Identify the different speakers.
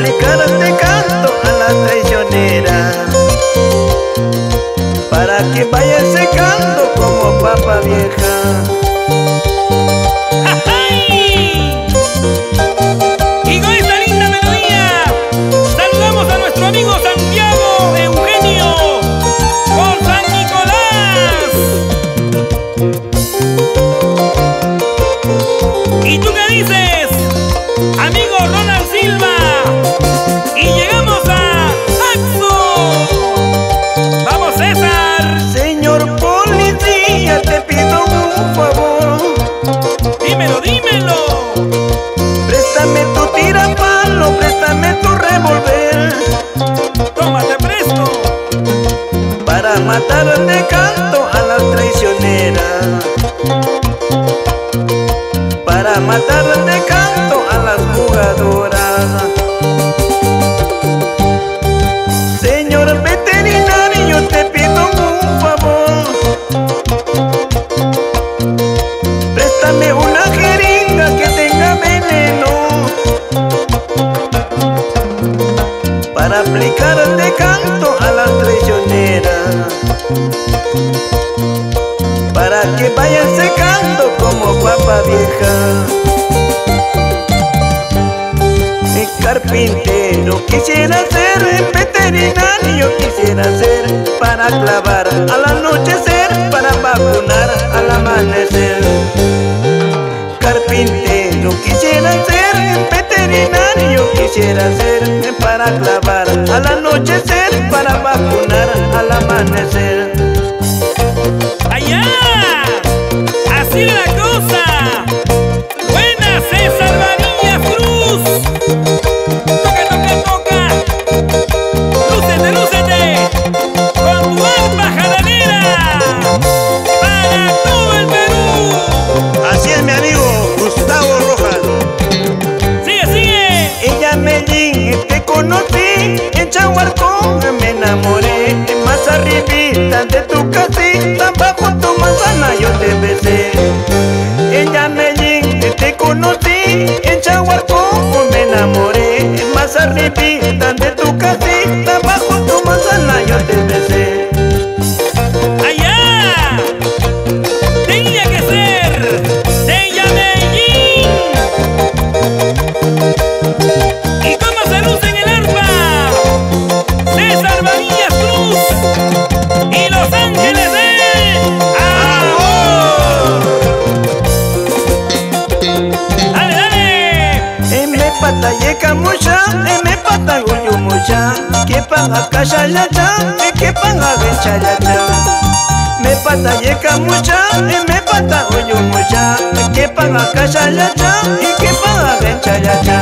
Speaker 1: aplicarte canto a la traicionera, para que vaya secando como papa vieja.
Speaker 2: Y con esta linda melodía saludamos a nuestro amigo Santiago Eugenio por San Nicolás. ¿Y tú qué dices, amigo Ronald Silva? Y llegamos a Axo. ¡Vamos, César!
Speaker 1: Señor policía, te pido un favor.
Speaker 2: Dímelo, dímelo.
Speaker 1: Préstame tu tirapalo, préstame tu revólver,
Speaker 2: Tómate presto.
Speaker 1: para matar de canto a las traicioneras, para matar de canto a las jugadoras. Señor veterinario, te pido un favor. Préstame una jeringa que tenga veneno, para aplicar de canto a las traicioneras, para que vayan secando como papa vieja. Carpintero quisiera ser, veterinario quisiera ser, para clavar al anochecer, para vacunar al amanecer. Carpintero quisiera ser, veterinario quisiera ser, para clavar al anochecer, para vacunar al amanecer.
Speaker 2: ¡Allá! ¡Así es la cosa! ¡Buena, César Varillas Cruz! ¡Toca, toca, toca! ¡Lúcete, lúcete! ¡Con tu arpa jadanera! ¡Para todo el Perú!
Speaker 1: Así es, mi amigo Gustavo Rojas.
Speaker 2: ¡Sigue, sigue!
Speaker 1: Ella Medellín, te conocí en Chahuarcón, me enamoré, más arribita de tu casita, bajo tu manzana yo te besé. Ella Medellín, te conocí en Chahuarcón, me enamoré, más arribita de tu casita, bajo tu manzana yo te besé.
Speaker 2: ¡Allá! ¡Tenía que ser! ¡Ella Medellín! ¿Y cómo se luce en el arpa? César Varillas Cruz y Los Ángeles de Amor. ¡Dale, dale!
Speaker 1: Me patayeca mucha, me patagoyo mucha, que paga cachayacha, que paga benchayacha. Me patayeca mucha, me patagoyo mucha, que paga cachayacha, y que paga benchayacha.